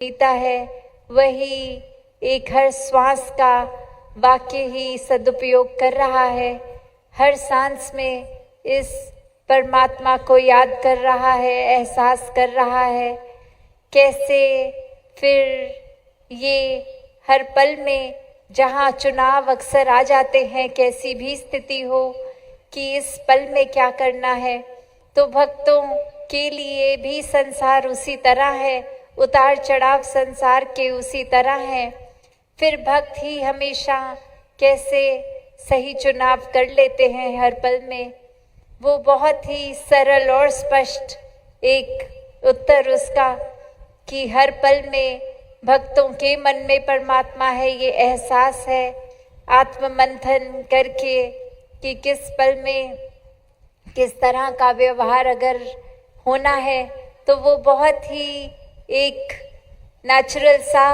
जीता है वही एक हर श्वास का वाक्य ही सदुपयोग कर रहा है, हर सांस में इस परमात्मा को याद कर रहा है, एहसास कर रहा है। कैसे फिर ये हर पल में जहाँ चुनाव अक्सर आ जाते हैं, कैसी भी स्थिति हो कि इस पल में क्या करना है, तो भक्तों के लिए भी संसार उसी तरह है, उतार चढ़ाव संसार के उसी तरह हैं। फिर भक्त ही हमेशा कैसे सही चुनाव कर लेते हैं हर पल में। वो बहुत ही सरल और स्पष्ट एक उत्तर उसका कि हर पल में भक्तों के मन में परमात्मा है, ये एहसास है। आत्ममंथन करके कि किस पल में किस तरह का व्यवहार अगर होना है, तो वो बहुत ही एक नेचुरल सा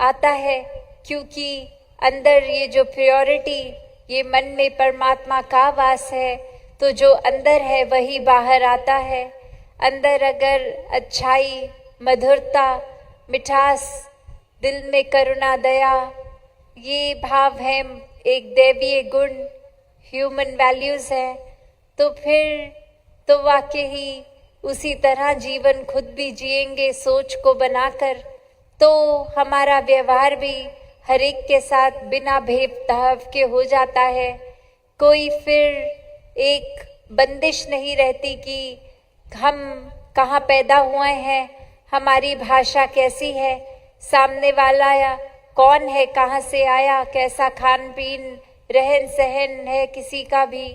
आता है, क्योंकि अंदर ये जो प्योरिटी, ये मन में परमात्मा का वास है, तो जो अंदर है वही बाहर आता है। अंदर अगर अच्छाई, मधुरता, मिठास, दिल में करुणा, दया, ये भाव है, एक दैवीय गुण, ह्यूमन वैल्यूज है, तो फिर तो वाकई ही उसी तरह जीवन खुद भी जिएंगे सोच को बनाकर, तो हमारा व्यवहार भी हर एक के साथ बिना भेदभाव के हो जाता है। कोई फिर एक बंदिश नहीं रहती कि हम कहाँ पैदा हुए हैं, हमारी भाषा कैसी है, सामने वाला या कौन है, कहाँ से आया, कैसा खान पीन रहन सहन है किसी का भी।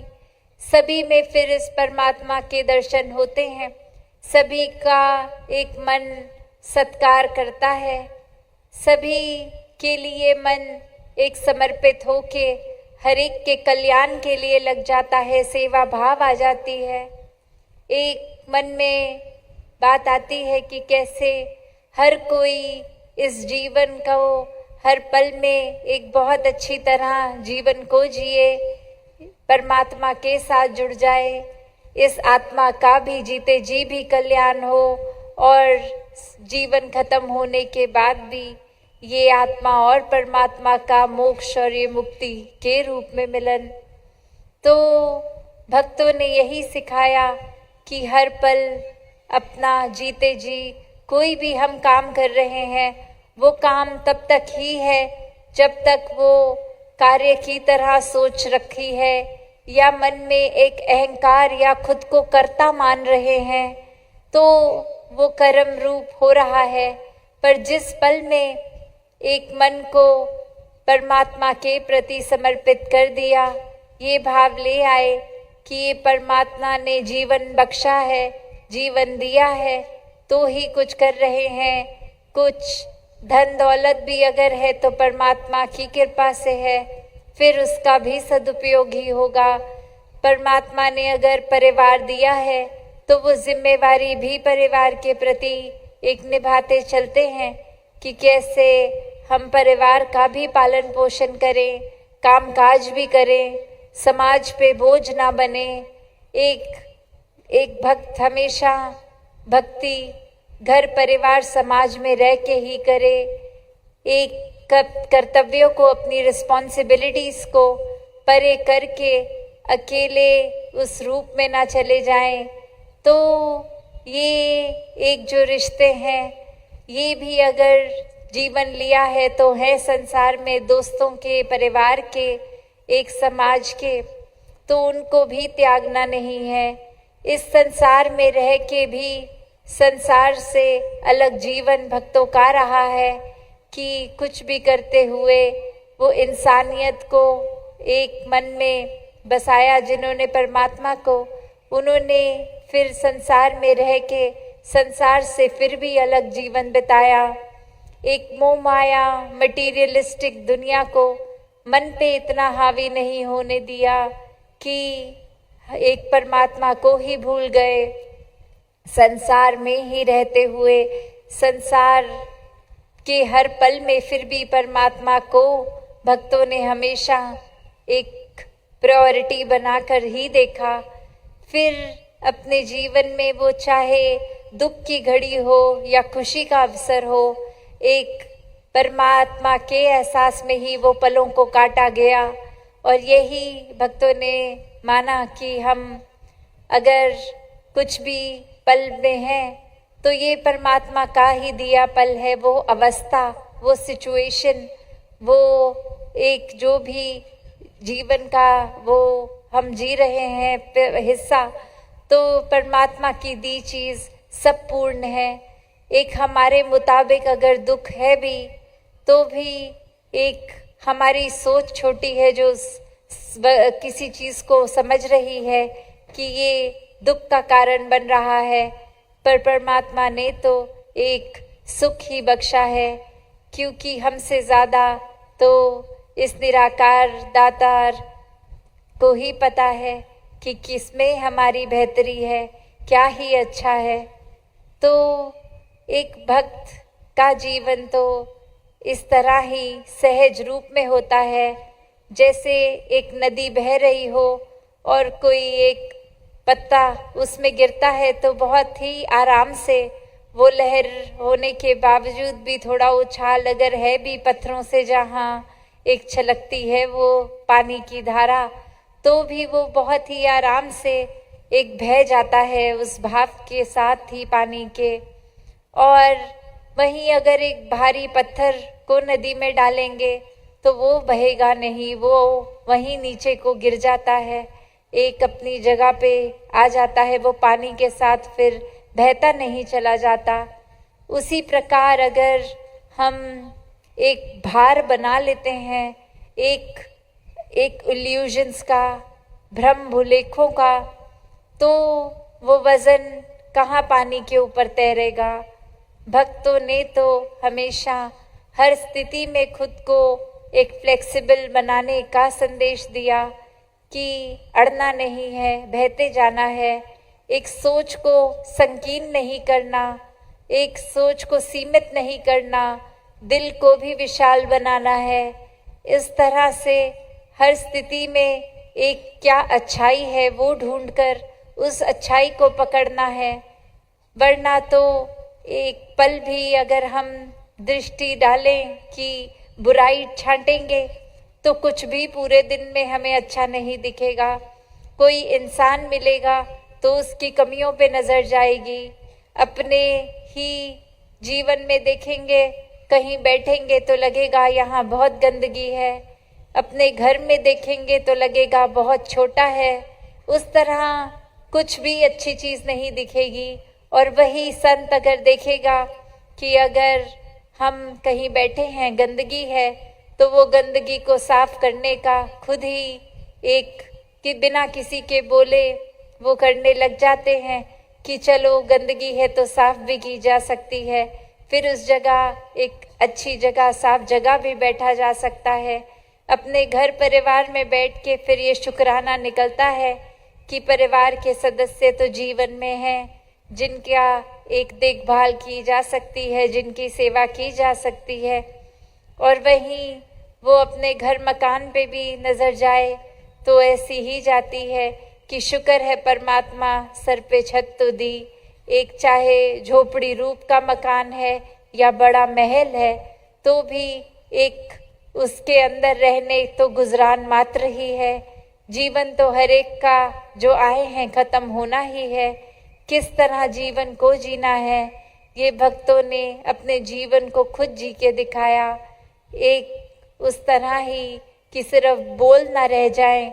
सभी में फिर इस परमात्मा के दर्शन होते हैं, सभी का एक मन सत्कार करता है, सभी के लिए मन एक समर्पित होके हर एक के कल्याण के लिए लग जाता है, सेवा भाव आ जाती है। एक मन में बात आती है कि कैसे हर कोई इस जीवन को हर पल में एक बहुत अच्छी तरह जीवन को जिए, परमात्मा के साथ जुड़ जाए, इस आत्मा का भी जीते जी भी कल्याण हो, और जीवन खत्म होने के बाद भी ये आत्मा और परमात्मा का मोक्ष और ये मुक्ति के रूप में मिलन। तो भक्तों ने यही सिखाया कि हर पल अपना जीते जी कोई भी हम काम कर रहे हैं, वो काम तब तक ही है जब तक वो कार्य की तरह सोच रखी है, या मन में एक अहंकार या खुद को कर्ता मान रहे हैं, तो वो कर्म रूप हो रहा है। पर जिस पल में एक मन को परमात्मा के प्रति समर्पित कर दिया, ये भाव ले आए कि ये परमात्मा ने जीवन बख्शा है, जीवन दिया है, तो ही कुछ कर रहे हैं। कुछ धन दौलत भी अगर है तो परमात्मा की कृपा से है, फिर उसका भी सदुपयोग ही होगा। परमात्मा ने अगर परिवार दिया है तो वो जिम्मेवारी भी परिवार के प्रति एक निभाते चलते हैं कि कैसे हम परिवार का भी पालन पोषण करें, कामकाज भी करें, समाज पे बोझ ना बने। एक भक्त हमेशा भक्ति घर परिवार समाज में रह के ही करे, एक कर्तव्यों को, अपनी रिस्पॉन्सिबिलिटीज को परे करके अकेले उस रूप में ना चले जाएं। तो ये एक जो रिश्ते हैं, ये भी अगर जीवन लिया है तो है संसार में दोस्तों के, परिवार के, एक समाज के, तो उनको भी त्यागना नहीं है। इस संसार में रह के भी संसार से अलग जीवन भक्तों का रहा है कि कुछ भी करते हुए वो इंसानियत को एक मन में बसाया। जिन्होंने परमात्मा को, उन्होंने फिर संसार में रह के संसार से फिर भी अलग जीवन बिताया। एक मोह माया मटीरियलिस्टिक दुनिया को मन पे इतना हावी नहीं होने दिया कि एक परमात्मा को ही भूल गए। संसार में ही रहते हुए संसार के हर पल में फिर भी परमात्मा को भक्तों ने हमेशा एक प्रायोरिटी बनाकर ही देखा। फिर अपने जीवन में वो चाहे दुख की घड़ी हो या खुशी का अवसर हो, एक परमात्मा के एहसास में ही वो पलों को काटा गया। और यही भक्तों ने माना कि हम अगर कुछ भी पल में हैं तो ये परमात्मा का ही दिया पल है, वो अवस्था, वो सिचुएशन, वो एक जो भी जीवन का वो हम जी रहे हैं हिस्सा, तो परमात्मा की दी चीज़ सब पूर्ण है। एक हमारे मुताबिक अगर दुख है भी तो भी एक हमारी सोच छोटी है जो किसी चीज़ को समझ रही है कि ये दुख का कारण बन रहा है, पर परमात्मा ने तो एक सुख ही बख्शा है, क्योंकि हमसे ज़्यादा तो इस निराकार दातार को ही पता है कि किसमें हमारी बेहतरी है, क्या ही अच्छा है। तो एक भक्त का जीवन तो इस तरह ही सहज रूप में होता है, जैसे एक नदी बह रही हो और कोई एक पत्ता उसमें गिरता है तो बहुत ही आराम से वो लहर होने के बावजूद भी थोड़ा उछाल अगर है भी पत्थरों से, जहाँ एक छलकती है वो पानी की धारा, तो भी वो बहुत ही आराम से एक बह जाता है उस भाव के साथ ही पानी के। और वहीं अगर एक भारी पत्थर को नदी में डालेंगे तो वो बहेगा नहीं, वो वहीं नीचे को गिर जाता है, एक अपनी जगह पे आ जाता है, वो पानी के साथ फिर बहता नहीं चला जाता। उसी प्रकार अगर हम एक भार बना लेते हैं, एक इल्यूजन्स का, भ्रम भुलेखों का, तो वो वज़न कहाँ पानी के ऊपर तैरेगा। भक्तों ने तो हमेशा हर स्थिति में खुद को एक फ्लेक्सिबल बनाने का संदेश दिया कि अड़ना नहीं है, बहते जाना है, एक सोच को संकीर्ण नहीं करना, एक सोच को सीमित नहीं करना, दिल को भी विशाल बनाना है। इस तरह से हर स्थिति में एक क्या अच्छाई है वो ढूंढकर उस अच्छाई को पकड़ना है। वरना तो एक पल भी अगर हम दृष्टि डालें कि बुराई छांटेंगे तो कुछ भी पूरे दिन में हमें अच्छा नहीं दिखेगा। कोई इंसान मिलेगा तो उसकी कमियों पे नज़र जाएगी। अपने ही जीवन में देखेंगे, कहीं बैठेंगे तो लगेगा यहाँ बहुत गंदगी है, अपने घर में देखेंगे तो लगेगा बहुत छोटा है। उस तरह कुछ भी अच्छी चीज़ नहीं दिखेगी। और वही संत अगर देखेगा कि अगर हम कहीं बैठे हैं, गंदगी है, तो वो गंदगी को साफ करने का खुद ही एक कि बिना किसी के बोले वो करने लग जाते हैं कि चलो गंदगी है तो साफ भी की जा सकती है। फिर उस जगह एक अच्छी जगह, साफ जगह भी बैठा जा सकता है। अपने घर परिवार में बैठ के फिर ये शुक्राना निकलता है कि परिवार के सदस्य तो जीवन में हैं, जिनका एक देखभाल की जा सकती है, जिनकी सेवा की जा सकती है। और वहीं वो अपने घर मकान पे भी नज़र जाए तो ऐसी ही जाती है कि शुक्र है परमात्मा सर पे छत तो दी। एक चाहे झोपड़ी रूप का मकान है या बड़ा महल है, तो भी एक उसके अंदर रहने तो गुजरान मात्र ही है। जीवन तो हर एक का जो आए हैं ख़त्म होना ही है। किस तरह जीवन को जीना है ये भक्तों ने अपने जीवन को खुद जी के दिखाया। एक उस तरह ही कि सिर्फ बोल ना रह जाएं,